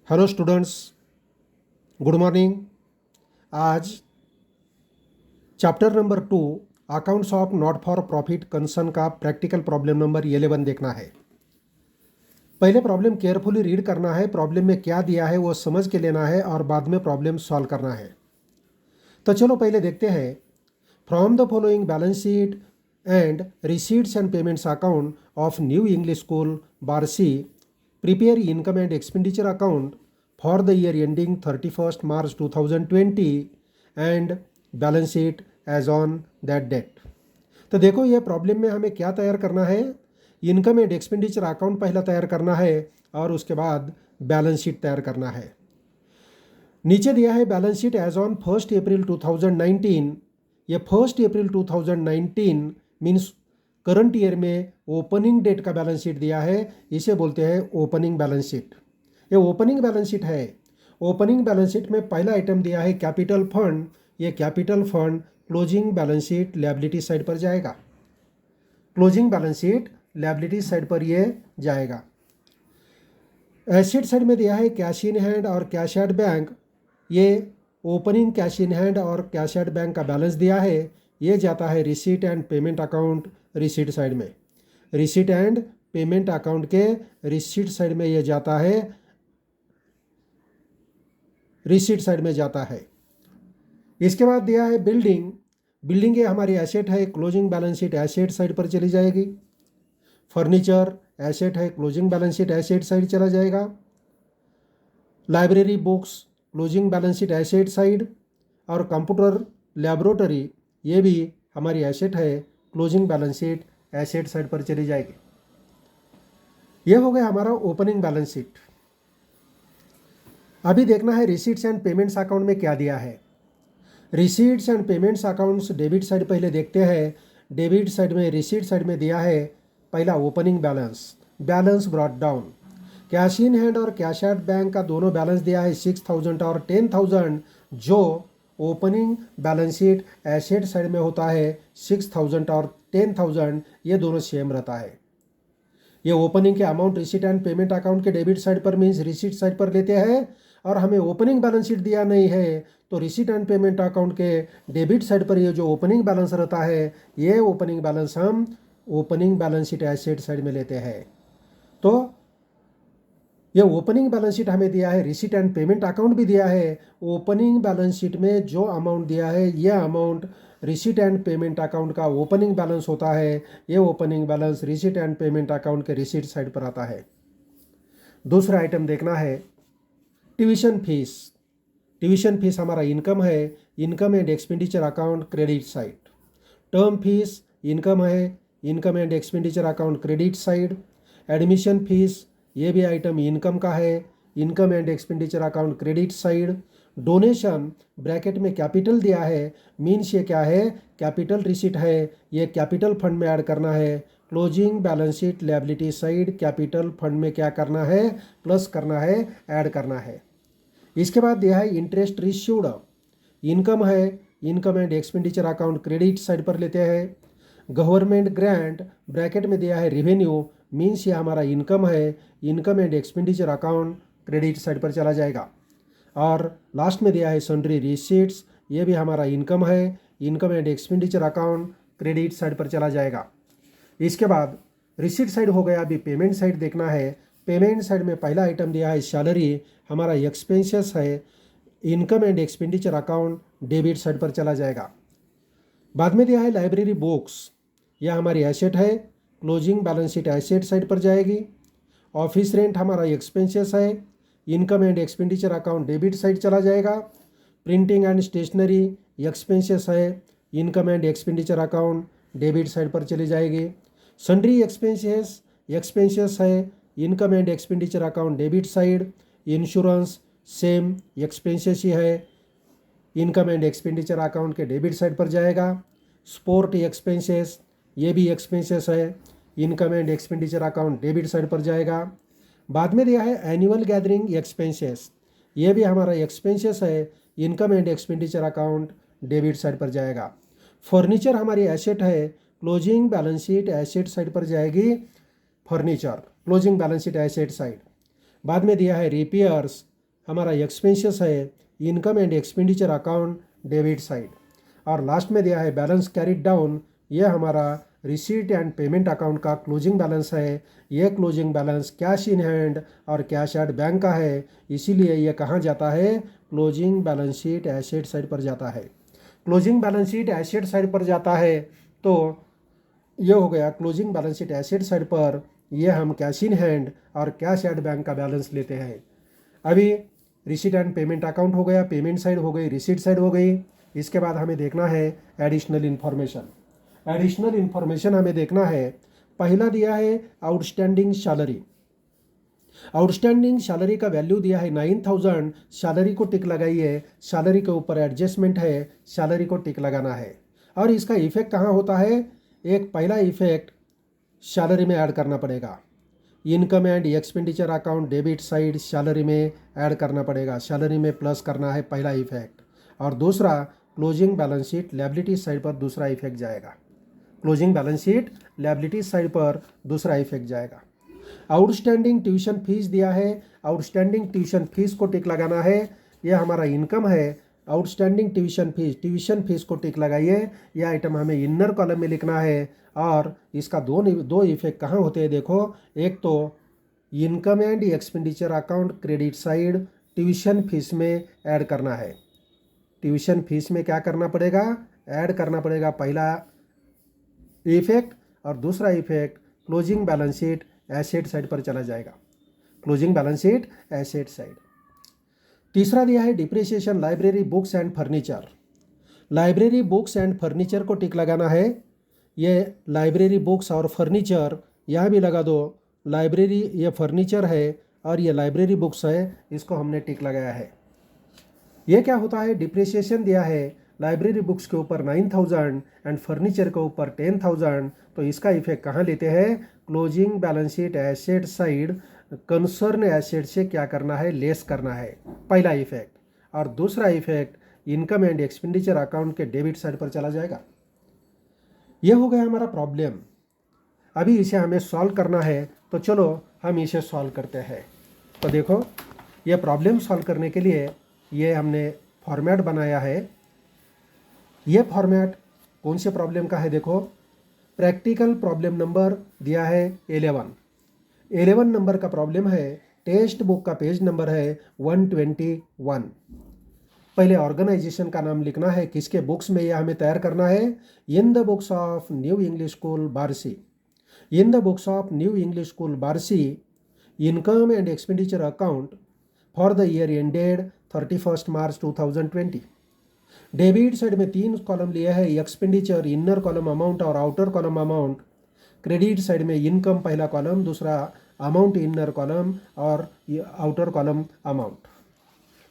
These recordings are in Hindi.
Hello students, good morning. आज chapter number 2 accounts of not for profit concern का प्रैक्टिकल प्रॉब्लम नंबर 11 देखना है। पहले प्रॉब्लम केयरफुली रीड करना है, प्रॉब्लम में क्या दिया है वो समझ के लेना है और बाद में प्रॉब्लम सॉल्व करना है। तो चलो पहले देखते हैं। From the following balance sheet and receipts and payments account of new English school Barsi, prepare income and expenditure account for the year ending 31st March 2020 and balance sheet as on that date. तो देखो ये प्रॉब्लम में हमें क्या तैयार करना है। इनकम एंड एक्सपेंडिचर अकाउंट पहला तैयार करना है और उसके बाद बैलेंस शीट तैयार करना है। नीचे दिया है बैलेंस शीट एज ऑन 1 अप्रैल 2019। ये 1 अप्रैल 2019 मीन्स करंट ईयर में ओपनिंग डेट का बैलेंस शीट दिया है, इसे बोलते हैं ओपनिंग बैलेंस शीट। ये ओपनिंग बैलेंस शीट है। ओपनिंग बैलेंस शीट में पहला आइटम दिया है कैपिटल फंड। ये capital fund closing balance sheet liability side पर जाएगा। Closing balance sheet liability side पर ये जाएगा। एसेट साइड में दिया है कैश इन हैंड और कैश एट बैंक। ये ओपनिंग कैश इन हैंड और कैश एट बैंक का बैलेंस दिया है, ये जाता है receipt and payment account receipt side में। रिसीट एंड पेमेंट अकाउंट के रिसीट साइड में ये जाता है, रिसीट साइड में जाता है। इसके बाद दिया है बिल्डिंग। बिल्डिंग ये हमारी एसेट है, closing balance sheet asset side पर चली जाएगी। फर्नीचर एसेट है, closing balance sheet asset side चला जाएगा। Library books closing balance sheet asset side. और कंप्यूटर लैबोरेटरी ये भी हमारी एसेट है, closing balance sheet asset side पर चली जाएगी। ये हो गया हमारा ओपनिंग बैलेंस शीट। अभी देखना है रिसीट्स एंड पेमेंट्स अकाउंट में क्या दिया है। Receipts and payments accounts debit side पहले देखते हैं। डेबिट साइड में रिसीट साइड में दिया है पहला opening balance, balance brought down. Cash in hand और कैश एट बैंक का दोनों बैलेंस दिया है 6,000 और 10,000, जो opening balance sheet asset side में होता है 6,000 और 10,000, ये दोनों सेम रहता है। ये ओपनिंग के amount receipt and payment account के डेबिट साइड पर मीन्स रिसीट साइड पर लेते हैं, और हमें ओपनिंग बैलेंस शीट दिया नहीं है तो रिसीट एंड पेमेंट अकाउंट के डेबिट साइड पर ये जो ओपनिंग बैलेंस रहता है, ये ओपनिंग बैलेंस हम opening balance sheet asset side में लेते हैं। तो ये ओपनिंग बैलेंस शीट हमें दिया है, रिसीट एंड पेमेंट अकाउंट भी दिया है। ओपनिंग बैलेंस शीट में जो अमाउंट दिया है ये amount receipt and payment account का ओपनिंग बैलेंस होता है। ये opening balance receipt and payment account के रिसीट साइड पर आता है। दूसरा आइटम देखना है ट्यूशन फीस। ट्यूशन फीस हमारा इनकम है, income and expenditure account credit side. Term fees income है, income and expenditure account credit side. Admission fees ये भी आइटम इनकम का है, income and expenditure account credit side. Donation bracket में कैपिटल दिया है, मीन्स ये क्या है, कैपिटल रिसीट है, ये कैपिटल फंड में ऐड करना है। Closing balance sheet liability side capital fund में क्या करना है, प्लस करना है, ऐड करना है। इसके बाद दिया है इंटरेस्ट रिसीव्ड। इनकम है, income and expenditure account credit side पर लेते हैं। गवर्नमेंट ग्रांट ब्रैकेट में दिया है रेवेन्यू, मीन्स ये हमारा इनकम है, income and expenditure account credit side पर चला जाएगा। और लास्ट में दिया है सन्ड्री रिसीट्स, ये भी हमारा इनकम है, income and expenditure account credit side पर चला जाएगा। इसके बाद रिसीट साइड हो गया, अभी पेमेंट साइड देखना है। पेमेंट साइड में पहला आइटम दिया है सैलरी, हमारा एक्सपेंसेस है, income and expenditure account debit side पर चला जाएगा। बाद में दिया है लाइब्रेरी बुक्स, यह हमारी एसेट है, closing balance sheet asset side पर जाएगी। ऑफिस रेंट हमारा एक्सपेंसेस है, income and expenditure account debit side चला जाएगा। प्रिंटिंग एंड स्टेशनरी एक्सपेंसेस है, income and expenditure account debit side पर चली जाएगी। सन्ड्री एक्सपेंसेस है, income and expenditure account debit side. Insurance same expenses ही है, इनकम एंड एक्सपेंडिचर अकाउंट के डेबिट साइड पर जाएगा। स्पोर्ट एक्सपेंसेस ये भी एक्सपेंसेस है, income and expenditure account debit side पर जाएगा। बाद में दिया है एनुअल गैदरिंग एक्सपेंसेस, ये भी हमारा एक्सपेंसेस है, income and expenditure account debit side पर जाएगा। फर्नीचर हमारी एसेट है, closing balance sheet asset side पर जाएगी। Furniture closing balance sheet asset side. बाद में दिया है रिपेयर्स, हमारा एक्सपेंसेस है, income and expenditure account debit side, और लास्ट में दिया है बैलेंस कैरिड डाउन, ये हमारा रिसीट एंड पेमेंट अकाउंट का क्लोजिंग बैलेंस है। ये closing balance cash in hand और कैश एट बैंक का है, इसीलिए ये कहाँ जाता है, closing balance sheet asset side पर जाता है। Closing balance sheet asset side पर जाता है तो ये हो गया closing balance sheet asset side पर, ये हम कैश इन हैंड और कैश एट बैंक का बैलेंस लेते हैं। अभी रिसीट एंड पेमेंट अकाउंट हो गया, पेमेंट साइड हो गई, रिसीट साइड हो गई। इसके बाद हमें देखना है एडिशनल इन्फॉर्मेशन। एडिशनल इन्फॉर्मेशन हमें देखना है, पहला दिया है आउटस्टैंडिंग सैलरी। आउटस्टैंडिंग सैलरी का वैल्यू दिया है 9000, सैलरी को टिक लगाइए, सैलरी के ऊपर एडजस्टमेंट है, सैलरी को टिक लगाना है। और इसका इफेक्ट कहाँ होता है, एक पहला इफेक्ट सैलरी में ऐड करना पड़ेगा, income and expenditure account debit side salary में ऐड करना पड़ेगा, सैलरी में प्लस करना है, पहला इफेक्ट। और दूसरा closing balance sheet liability side पर दूसरा इफेक्ट जाएगा, closing balance sheet liability side पर दूसरा इफेक्ट जाएगा। आउटस्टैंडिंग ट्यूशन फीस दिया है, आउटस्टैंडिंग ट्यूशन फीस को टिक लगाना है, यह हमारा इनकम है। आउटस्टैंडिंग ट्यूशन फीस को टिक लगाइए, यह आइटम हमें इनर कॉलम में लिखना है। और इसका दो इफेक्ट कहाँ होते हैं देखो, एक तो income and expenditure account credit side tuition fees में ऐड करना है। ट्यूशन फीस में क्या करना पड़ेगा, ऐड करना पड़ेगा पहला इफेक्ट, और दूसरा effect closing balance sheet asset side पर चला जाएगा, closing balance sheet asset side. तीसरा दिया है depreciation library books and furniture. Library books and furniture को टिक लगाना है, ये लाइब्रेरी बुक्स और फर्नीचर यहाँ भी लगा दो, लाइब्रेरी ये फर्नीचर है और ये लाइब्रेरी बुक्स है, इसको हमने टिक लगाया है। ये क्या होता है, डिप्रिसिएशन दिया है लाइब्रेरी बुक्स के ऊपर 9000 एंड फर्नीचर के ऊपर 10000, तो इसका इफेक्ट कहाँ लेते हैं, closing balance sheet asset side concern asset से क्या करना है, लेस करना है, पहला इफेक्ट। और दूसरा effect income and expenditure account के डेबिट साइड पर चला जाएगा। यह हो गया हमारा प्रॉब्लम। अभी इसे हमें सॉल्व करना है, तो चलो हम इसे सॉल्व करते हैं। तो देखो, यह प्रॉब्लम सॉल्व करने के लिए ये हमने फॉर्मेट बनाया है। ये फॉर्मेट कौन से प्रॉब्लम का है, देखो प्रैक्टिकल प्रॉब्लम नंबर दिया है 11 नंबर का प्रॉब्लम है, टेक्स्ट बुक का पेज नंबर है 121। पहले ऑर्गेनाइजेशन का नाम लिखना है, किसके बुक्स में यह हमें तैयार करना है, in the books of new English school Barshi. In the books of new English school Barshi income and expenditure account for the year ended 31 March 2020। Debit side में 3 कॉलम लिया है, एक्सपेंडिचर, इनर कॉलम अमाउंट और outer column amount. Credit side में इनकम पहला कॉलम, दूसरा अमाउंट इनर कॉलम और आउटर कॉलम अमाउंट।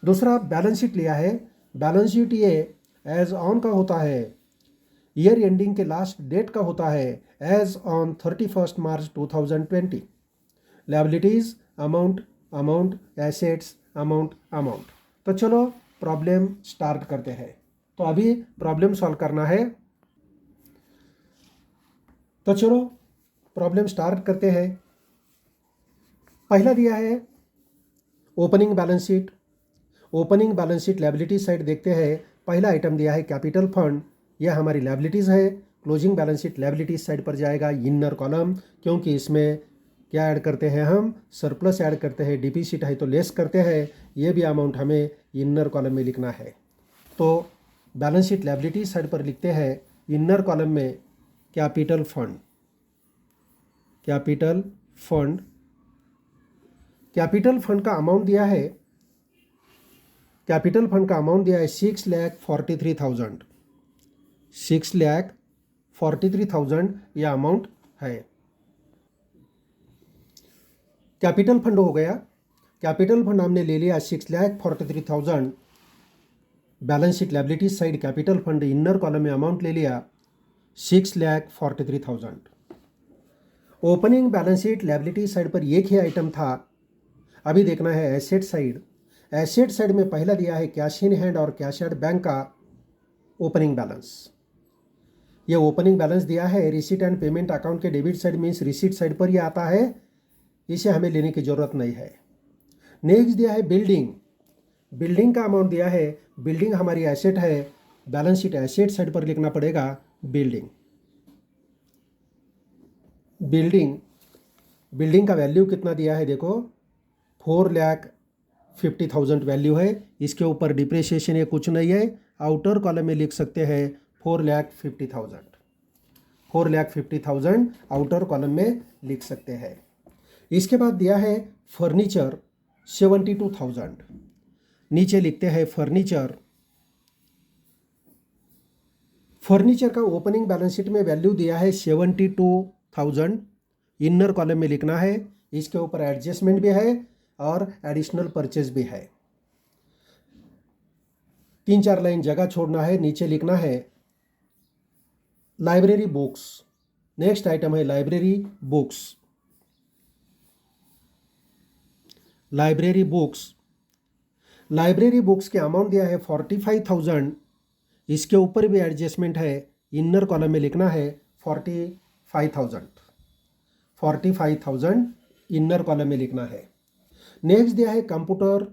दूसरा बैलेंस शीट लिया है, बैलेंस शीट ये एज ऑन का होता है, ईयर एंडिंग के लास्ट डेट का होता है, as on 31 March 2020। Liabilities amount amount, assets amount amount. तो चलो प्रॉब्लम स्टार्ट करते हैं। तो अभी प्रॉब्लम सॉल्व करना है, तो चलो प्रॉब्लम स्टार्ट करते हैं। पहला दिया है opening balance sheet. Opening balance sheet liability side देखते हैं। पहला आइटम दिया है कैपिटल फंड, यह हमारी लायबिलिटीज़ है। Closing balance sheet liabilities side पर जाएगा इनर कॉलम, क्योंकि इसमें क्या ऐड करते हैं हम, सरप्लस ऐड करते हैं, डिफिसिट है तो लेस करते हैं, ये भी अमाउंट हमें इनर कॉलम में लिखना है। तो बैलेंस शीट लायबिलिटी साइड पर लिखते हैं इनर कॉलम में capital fund. Capital fund, capital fund का अमाउंट दिया है, कैपिटल फंड का अमाउंट दिया है 6,43,000। 6,43,000 यह अमाउंट है। कैपिटल फंड हो गया, कैपिटल फंड हमने ले लिया 6,43,000। Balance sheet liability side capital fund inner column में अमाउंट ले लिया 6,43,000। Opening balance sheet liability side पर एक ही आइटम था। अभी देखना है एसेट साइड। एसेट साइड में पहला दिया है कैश इन हैंड और कैश एट बैंक का ओपनिंग बैलेंस। ये ओपनिंग बैलेंस दिया है रिसीट एंड पेमेंट अकाउंट के debit side means receipt side पर ये आता है, इसे हमें लेने की जरूरत नहीं है। नेक्स्ट दिया है बिल्डिंग। बिल्डिंग का अमाउंट दिया है, बिल्डिंग हमारी एसेट है, बैलेंस शीट एसेट साइड पर लिखना पड़ेगा बिल्डिंग। बिल्डिंग का वैल्यू कितना दिया है देखो, 4,50,000 वैल्यू है। इसके ऊपर डिप्रिसिएशन ये कुछ नहीं है, आउटर कॉलम में लिख सकते हैं 4,50,000 आउटर कॉलम में लिख सकते हैं। इसके बाद दिया है फर्नीचर 72,000, नीचे लिखते हैं फर्नीचर का ओपनिंग बैलेंस शीट में वैल्यू दिया है 72,000, इनर कॉलम में लिखना है। इसके ऊपर एडजस्टमेंट भी है और एडिशनल परचेज भी है। 3-4 लाइन जगह छोड़ना है, नीचे लिखना है लाइब्रेरी बुक्स। नेक्स्ट आइटम है लाइब्रेरी बुक्स। लाइब्रेरी बुक्स के अमाउंट दिया है 45,000, इसके ऊपर भी एडजस्टमेंट है, इनर कॉलम में लिखना है 45,000 इनर कॉलम में लिखना है। नेक्स्ट दिया है कंप्यूटर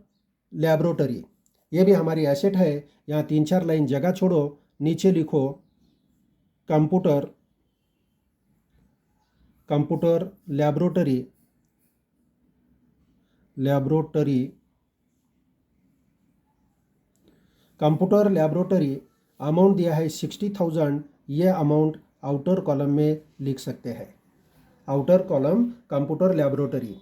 लैबोरेटरी, ये भी हमारी एसेट है। यहाँ 3-4 लाइन जगह छोड़ो, नीचे लिखो कंप्यूटर लैबोरेटरी अमाउंट दिया है 60,000, ये अमाउंट आउटर कॉलम में लिख सकते हैं, आउटर कॉलम कंप्यूटर लैबोरेटरी।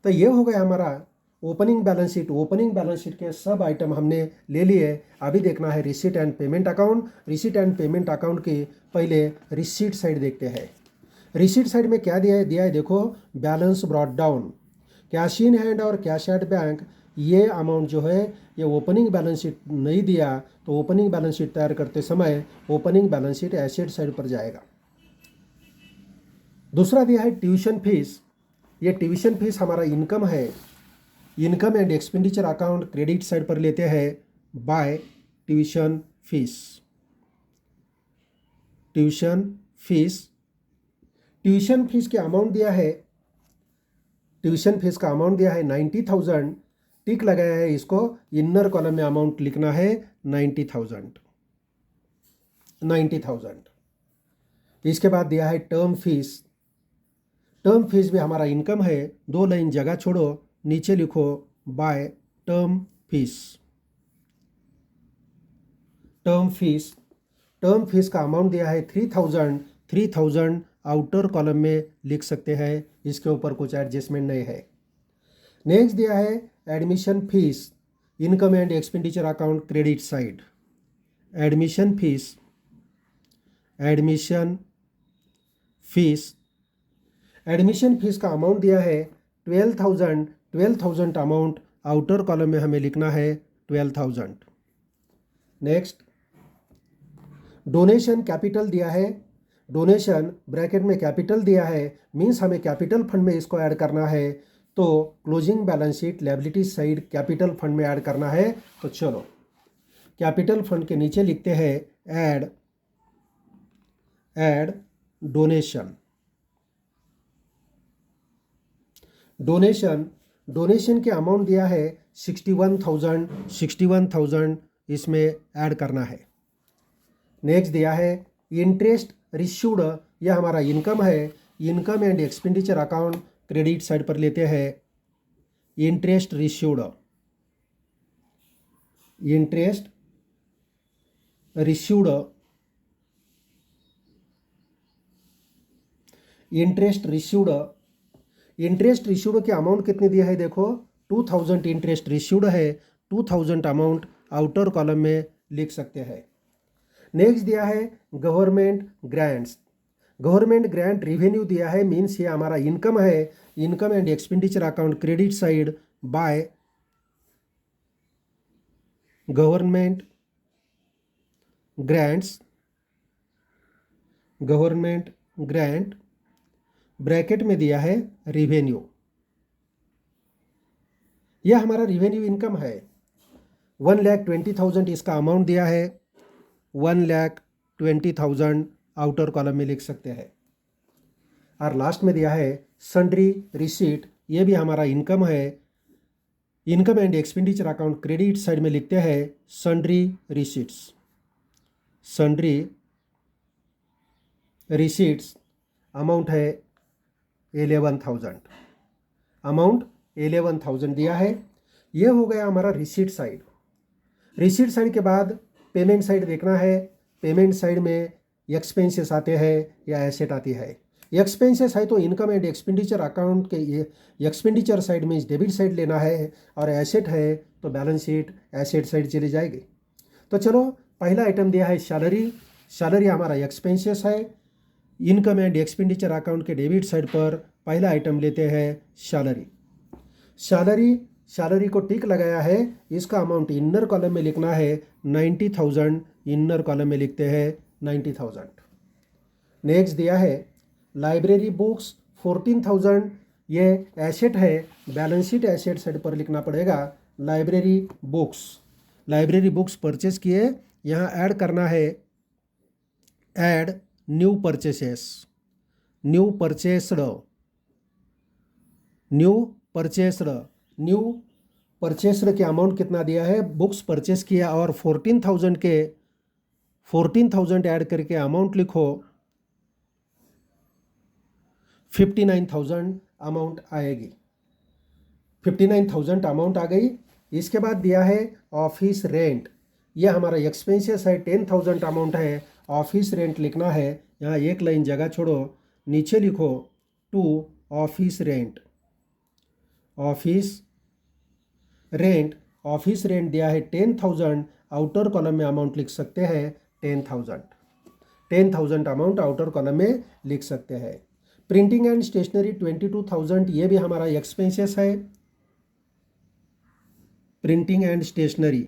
तो ये हो गया हमारा opening balance sheet. Opening balance sheet के सब आइटम हमने ले लिए। अभी देखना है receipt and payment account. Receipt and payment account की पहले रिसीट साइड देखते हैं। रिसीट साइड में क्या दिया है देखो, balance brought down, cash in hand और कैश एट बैंक, ये अमाउंट जो है ये ओपनिंग बैलेंस शीट नहीं दिया, तो ओपनिंग बैलेंस शीट तैयार करते समय opening balance sheet asset side पर जाएगा। दूसरा दिया है ट्यूशन फीस। ये ट्यूशन फीस हमारा इनकम है, income and expenditure account credit side पर लेते हैं by tuition fees. Tuition fees के अमाउंट दिया है, ट्यूशन फीस का अमाउंट दिया है 90,000, टिक लगाया है, इसको इनर कॉलम में अमाउंट लिखना है 90,000। इसके बाद दिया है टर्म फीस भी हमारा इनकम है। 2 लाइन जगह छोड़ो, नीचे लिखो बाय टर्म फीस का अमाउंट दिया है 3,000 आउटर कॉलम में लिख सकते हैं, इसके ऊपर कुछ एडजस्टमेंट नहीं है। नेक्स्ट दिया है admission fees, income and expenditure account credit side. Admission fees का अमाउंट दिया है 12,000 अमाउंट आउटर कॉलम में हमें लिखना है 12,000। नेक्स्ट डोनेशन कैपिटल दिया है, डोनेशन ब्रैकेट में कैपिटल दिया है, मीन्स हमें कैपिटल फंड में इसको ऐड करना है, तो closing balance sheet liability side capital fund में ऐड करना है। तो चलो कैपिटल फंड के नीचे लिखते हैं ऐड डोनेशन के अमाउंट दिया है 61,000 इसमें ऐड करना है। नेक्स्ट दिया है इंटरेस्ट रिसीव्ड, यह हमारा इनकम है, income and expenditure account credit side पर लेते हैं इंटरेस्ट रिसीव्ड के अमाउंट कितने दिया है देखो, 2,000 इंटरेस्ट रिसीव्ड है, 2,000 अमाउंट आउटर कॉलम में लिख सकते हैं। नेक्स्ट दिया है गवर्नमेंट ग्रांट रिवेन्यू दिया है, मीन्स ये हमारा इनकम है, income and expenditure account credit side by government grant, bracket में दिया है रिवेन्यू, यह हमारा रिवेन्यू इनकम है। 1,20,000 इसका अमाउंट दिया है, 1,20,000 आउटर कॉलम में लिख सकते हैं। और लास्ट में दिया है सन्ड्री रिसीट, ये भी हमारा इनकम है, income and expenditure account credit side में लिखते हैं sundry receipts. Sundry receipts amount है 11,000, अमाउंट 11,000 दिया है। ये हो गया हमारा रिसीट साइड। रिसीट साइड के बाद पेमेंट साइड देखना है। पेमेंट साइड में एक्सपेंसेस आते हैं या एसेट आती है। एक्सपेंसेस है तो इनकम एंड एक्सपेंडिचर अकाउंट के ये एक्सपेंडिचर साइड में डेबिट साइड लेना है, और एसेट है तो बैलेंस शीट एसेट साइड चली जाएगी। तो चलो, पहला आइटम दिया है सैलरी। सैलरी हमारा एक्सपेंसेस है। इनकम एंड एक्सपेंडिचर अकाउंट के डेबिट साइड पर पहला आइटम लेते हैं सैलरी। सैलरी को टिक लगाया है। इसका अमाउंट इनर कॉलम में लिखना है 90,000, इनर कॉलम में लिखते हैं 90,000। नेक्स्ट दिया है लाइब्रेरी बुक्स 14,000, ये एसेट है, बैलेंस शीट एसेट साइड पर लिखना पड़ेगा library books. Library books purchase किए, यहाँ ऐड करना है add new purchases, new purchased, new purchased के अमाउंट कितना दिया है, बुक्स परचेस किया और 14,000 ऐड करके अमाउंट लिखो 59,000 अमाउंट आएगी। 59,000 अमाउंट आ गई। इसके बाद दिया है ऑफिस रेंट। ये हमारा एक्सपेंसेस है, 10,000 अमाउंट है। ऑफिस रेंट लिखना है, यहाँ एक लाइन जगह छोड़ो, नीचे लिखो to office rent. Office rent दिया है 10,000, आउटर कॉलम में अमाउंट लिख सकते हैं 10,000 अमाउंट आउटर कॉलम में लिख सकते हैं। प्रिंटिंग एंड स्टेशनरी 22,000, ये भी हमारा एक्सपेंसेस है। Printing and stationery,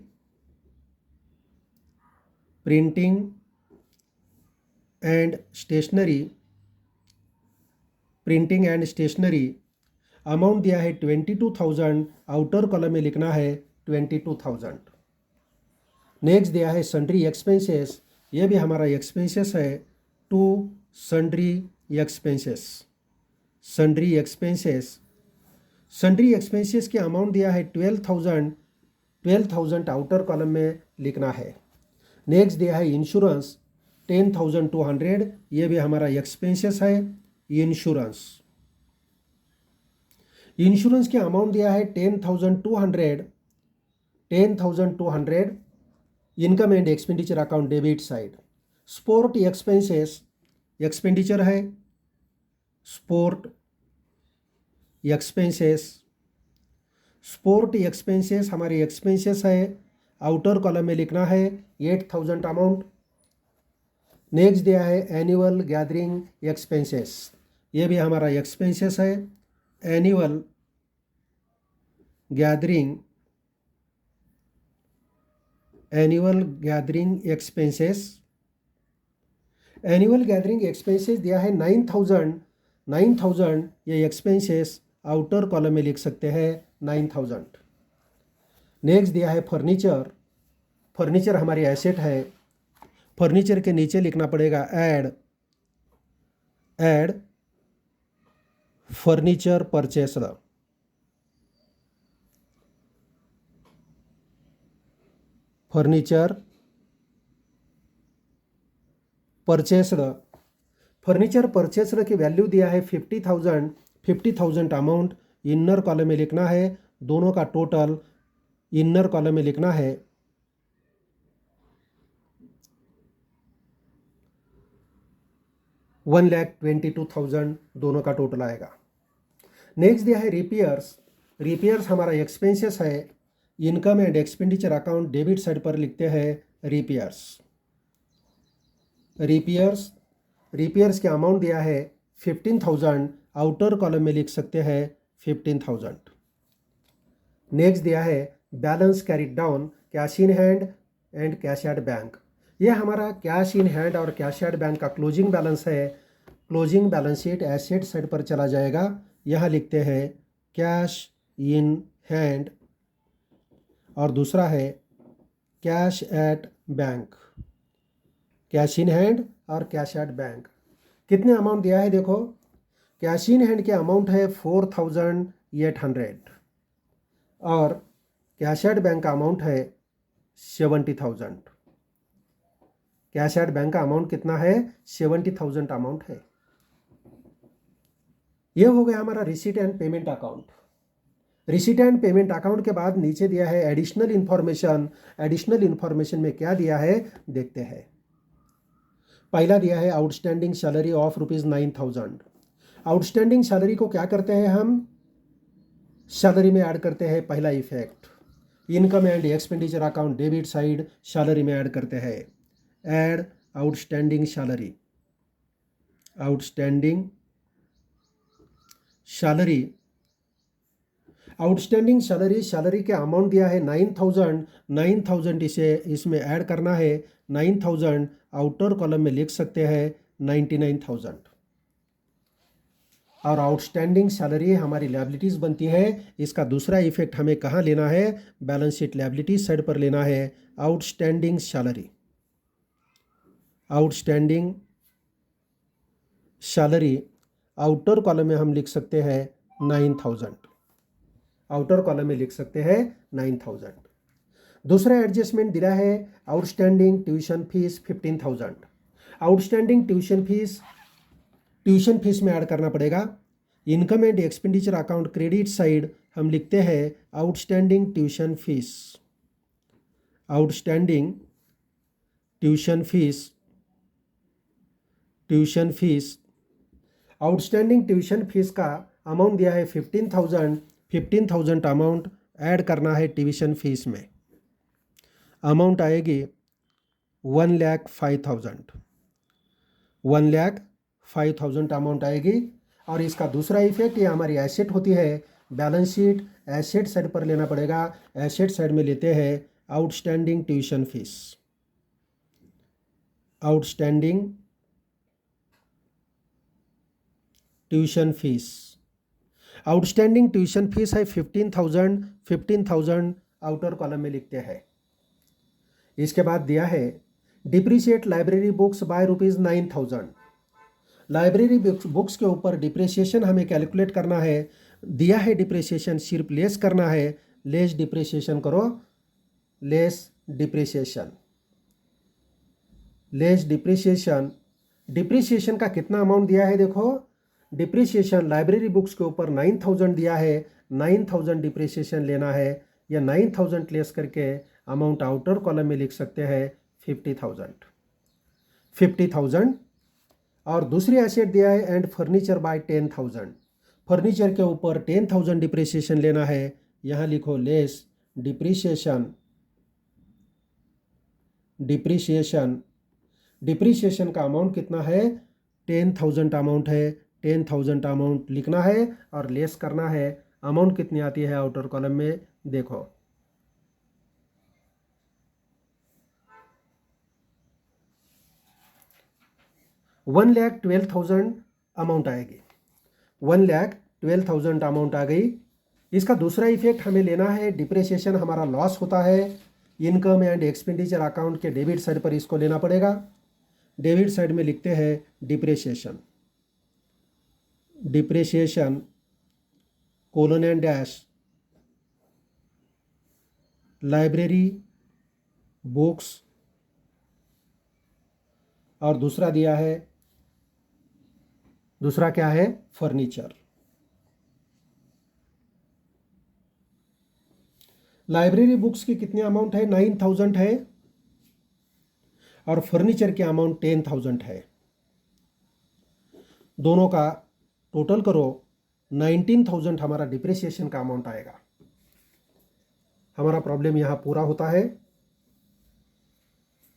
printing and stationery amount दिया है 22,000, आउटर कॉलम में लिखना है 22,000। नेक्स्ट दिया है सन्ड्री एक्सपेंसेस, ये भी हमारा एक्सपेंसेस है, टू सन्ड्री एक्सपेंसेस के अमाउंट दिया है 12,000 आउटर कॉलम में लिखना है। नेक्स्ट दिया है इंश्योरेंस 10,200, ये भी हमारा एक्सपेंसेस है। इंश्योरेंस के अमाउंट दिया है 10,200 income and expenditure account debit side. Sport expenses expenditure है, स्पोर्ट एक्सपेंसेस हमारी एक्सपेंसेस है, आउटर कॉलम में लिखना है 8,000 अमाउंट। नेक्स्ट दिया है एनुअल गैदरिंग एक्सपेंसेस, ये भी हमारा एक्सपेंसेस है। एनुअल गैदरिंग एक्सपेंसेस दिया है 9,000, ये एक्सपेंसेस आउटर कॉलम में लिख सकते हैं 9,000। नेक्स्ट दिया है फर्नीचर हमारी एसेट है। फर्नीचर के नीचे लिखना पड़ेगा add furniture purchased. Furniture purchased की वैल्यू दिया है 50,000 अमाउंट इनर कॉलम में लिखना है, दोनों का टोटल इनर कॉलम में लिखना है 1,22,000, दोनों का टोटल आएगा। नेक्स्ट दिया है रिपेयर्स हमारा एक्सपेंसेस है। Income and expenditure account debit side पर लिखते हैं रिपेयर्स के अमाउंट दिया है 15,000, आउटर कॉलम में लिख सकते हैं 15,000। नेक्स्ट दिया है balance carried down, cash in hand and cash at bank. ये हमारा कैश इन हैंड और कैश एट बैंक का क्लोजिंग बैलेंस है। Closing balance sheet asset side पर चला जाएगा, यहाँ लिखते हैं कैश इन हैंड, और दूसरा है cash at bank. Cash in hand और कैश एट बैंक कितने अमाउंट दिया है देखो। कैश इन हैंड के अमाउंट है 4,800, और कैश एट बैंक का अमाउंट है 70,000। कैश एट बैंक का अमाउंट कितना है? 70,000 अमाउंट है। यह हो गया हमारा receipt and payment account. Receipt and payment account के बाद नीचे दिया है एडिशनल इंफॉर्मेशन। एडिशनल इंफॉर्मेशन में क्या दिया है देखते हैं। पहला दिया है outstanding salary of ₹9,000। Outstanding salary को क्या करते हैं हम? सैलरी में ऐड करते हैं। पहला effect income and expenditure account debit side salary में ऐड करते हैं। Add outstanding salary. Outstanding salary. Outstanding salary के अमाउंट दिया है 9,000। 9,000 इसे इसमें ऐड करना है। 9,000 आउटर कॉलम में लिख सकते हैं 99,000। और आउटस्टैंडिंग सैलरी हमारी लायबिलिटीज़ बनती है। इसका दूसरा इफेक्ट हमें कहाँ लेना है? बैलेंस शीट लायबिलिटीज साइड पर लेना है। Outstanding salary. Outstanding salary outer column में हम लिख सकते हैं 9,000। आउटर कॉलम में लिख सकते हैं 9,000। दूसरा एडजस्टमेंट दिया है outstanding tuition fees 15,000। Outstanding tuition fees में ऐड करना पड़ेगा। Income and expenditure account credit side हम लिखते हैं outstanding tuition fees. Outstanding tuition fees. Tuition fees. Outstanding tuition fees का अमाउंट दिया है 15,000। 15,000 अमाउंट ऐड करना है ट्यूशन फीस में। अमाउंट आएगी 1,05,000। 1,05,000 अमाउंट आएगी। और इसका दूसरा इफेक्ट ये हमारी एसेट होती है। बैलेंस शीट एसेट साइड पर लेना पड़ेगा। एसेट साइड में लेते हैं outstanding tuition fees. Outstanding tuition fees. Outstanding tuition fees है 15,000। 15,000 आउटर कॉलम में लिखते हैं। इसके बाद दिया है depreciate library books by ₹9,000। Library books के ऊपर डिप्रिसिएशन हमें कैलकुलेट करना है। दिया है डिप्रिसिएशन, सिर्फ लेस करना है। लेस डिप्रिसिएशन करो। Less depreciation. Less depreciation. Depreciation का कितना अमाउंट दिया है देखो। डिप्रिसिएशन लाइब्रेरी बुक्स के ऊपर 9,000 दिया है। 9,000 डिप्रिसिएशन लेना है। या 9,000 लेस करके अमाउंट आउटर कॉलम में लिख सकते हैं 50,000। 50,000। और दूसरी एसेट दिया है एंड फर्नीचर बाय 10,000। फर्नीचर के ऊपर 10,000 डिप्रिसिएशन लेना है। यहाँ लिखो लेस डिप्रिसिएशन। डिप्रिसिएशन। डिप्रिसिएशन का अमाउंट कितना है? 10,000 अमाउंट है। 10,000 अमाउंट लिखना है और लेस करना है। अमाउंट कितनी आती है आउटर कॉलम में देखो। ₹1,12,000 अमाउंट आएगी। 1,12,000 अमाउंट आ गई। इसका दूसरा इफेक्ट हमें लेना है। डिप्रिसिएशन हमारा लॉस होता है। इनकम एंड एक्सपेंडिचर अकाउंट के डेबिट साइड पर इसको लेना पड़ेगा। डेबिट साइड में लिखते हैं depreciation. Depreciation colon and dash library books. और दूसरा दिया है, दूसरा क्या है? फर्नीचर। लाइब्रेरी बुक्स की कितनी अमाउंट है? 9,000 है। और फर्नीचर की अमाउंट 10,000 है। दोनों का टोटल करो 19,000 हमारा डिप्रिसिएशन का अमाउंट आएगा। हमारा प्रॉब्लम यहाँ पूरा होता है।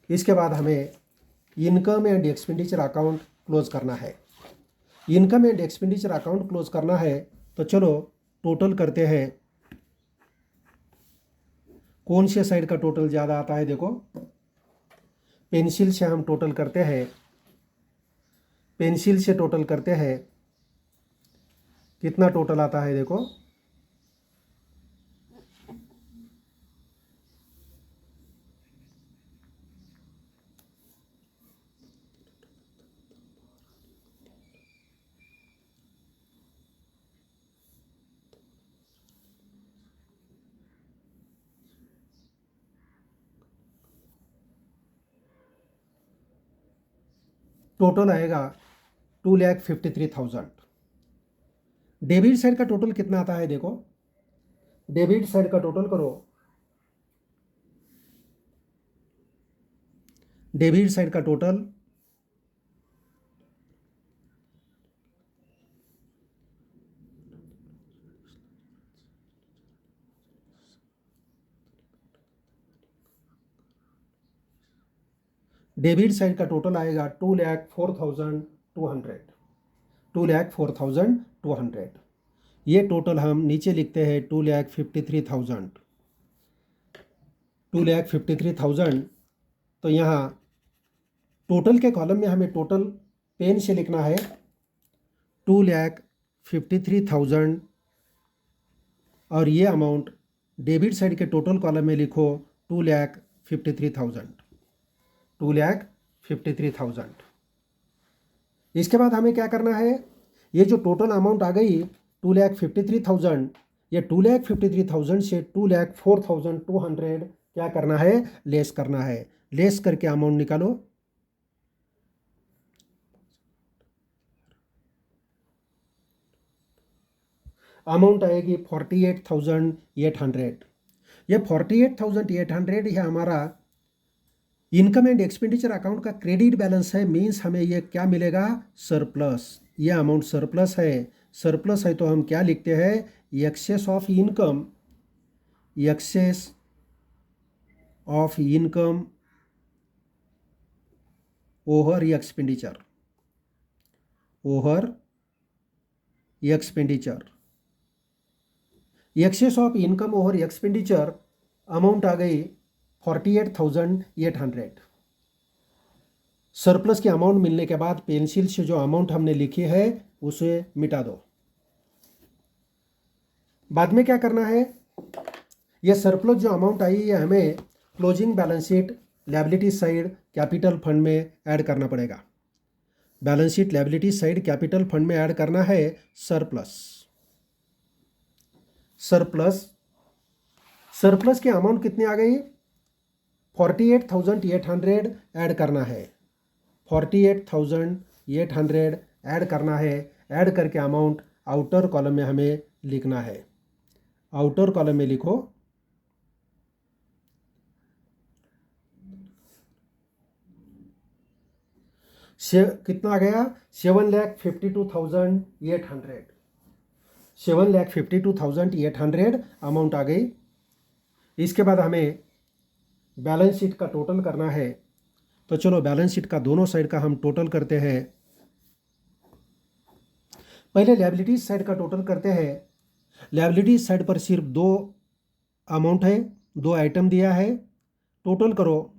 इसके बाद हमें income and expenditure account close करना है। Income and expenditure account close करना है तो चलो टोटल करते हैं। कौन से साइड का टोटल ज़्यादा आता है देखो। पेंसिल से हम टोटल करते हैं। पेंसिल से टोटल करते हैं। कितना टोटल आता है देखो। टोटल आएगा 2,53,000। डेबिट साइड का टोटल कितना आता है देखो, डेबिट साइड का टोटल करो, डेबिट साइड का टोटल डेबिट साइड का टोटल आएगा 2,04,200, 2,04,200। ये टोटल हम नीचे लिखते हैं 2,53,000, 2,53,000। तो यहाँ टोटल के कॉलम में हमें टोटल पेन से लिखना है 2,53,000, और ये अमाउंट डेबिट साइड के टोटल कॉलम में लिखो 2,53,000, 2,53,000। इसके बाद हमें क्या करना है, ये जो टोटल अमाउंट आ गई 2,53,000, ये 2,53,000 से 2,04,200 क्या करना है, लेस करना है। लेस करके अमाउंट निकालो, अमाउंट आएगी 48,800। ये 48,800 ये हमारा इनकम एंड एक्सपेंडिचर अकाउंट का क्रेडिट बैलेंस है। मीन्स हमें ये क्या मिलेगा, सरप्लस। ये अमाउंट सरप्लस है। सरप्लस है तो हम क्या लिखते हैं, excess of income, excess of income over expenditure, over expenditure. Excess of income over expenditure amount आ गई 48,800। सरप्लस की अमाउंट मिलने के बाद पेंसिल से जो अमाउंट हमने लिखी है उसे मिटा दो। बाद में क्या करना है, ये सरप्लस जो अमाउंट आई है हमें closing balance sheet liability side capital fund में ऐड करना पड़ेगा। Balance sheet liability side capital fund में ऐड करना है सरप्लस। सरप्लस, सरप्लस की अमाउंट कितनी आ गई, 48,800 ऐड करना है, 48,800 ऐड करना है। ऐड करके अमाउंट आउटर कॉलम में हमें लिखना है। आउटर कॉलम में लिखो कितना आ गया, 7,52,800, 7,52,800 अमाउंट आ गई। इसके बाद हमें बैलेंस शीट का टोटल करना है। तो चलो बैलेंस शीट का दोनों साइड का हम टोटल करते हैं। पहले लायबिलिटीज साइड का टोटल करते हैं। लायबिलिटीज साइड पर सिर्फ दो अमाउंट है, दो आइटम दिया है। टोटल करो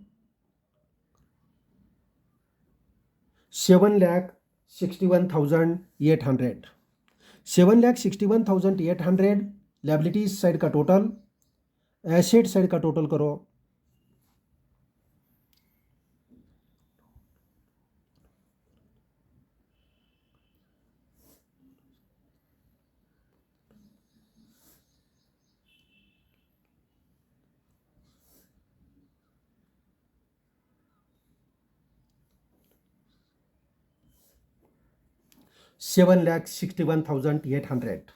7,61,800, 7,61,800 लायबिलिटीज साइड का टोटल। एसेट साइड का टोटल करो 7,61,800।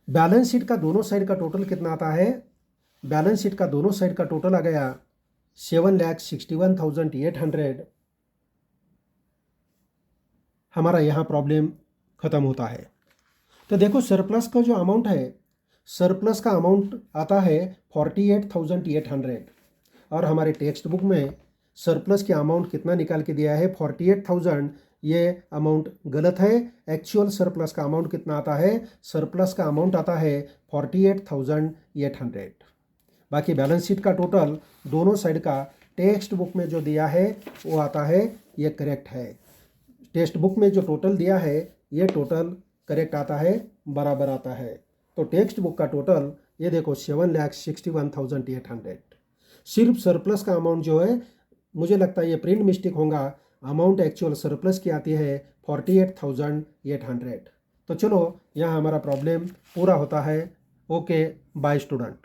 बैलेंस शीट का दोनों साइड का टोटल कितना आता है, बैलेंस शीट का दोनों साइड का टोटल आ गया 7,61,800। हमारा यहाँ प्रॉब्लम ख़त्म होता है। तो देखो सरप्लस का जो अमाउंट है, सरप्लस का अमाउंट आता है 48,800, और हमारे टेक्स्ट बुक में सरप्लस की अमाउंट कितना निकाल के दिया है 48,000। ये अमाउंट गलत है। एक्चुअल सरप्लस का अमाउंट कितना आता है, सरप्लस का अमाउंट आता है 48,800। बाकी बैलेंस शीट का टोटल दोनों साइड का टेक्स्ट बुक में जो दिया है वो आता है, ये करेक्ट है। टेक्स्ट बुक में जो टोटल दिया है ये टोटल करेक्ट आता है, बराबर आता है। तो टेक्स्ट बुक का टोटल ये देखो 7,61,800। सिर्फ सरप्लस का अमाउंट जो है, मुझे लगता है ये प्रिंट मिस्टेक होगा। अमाउंट एक्चुअल सरप्लस की आती है 48,800। तो चलो यहाँ हमारा प्रॉब्लम पूरा होता है। Okay, bye student.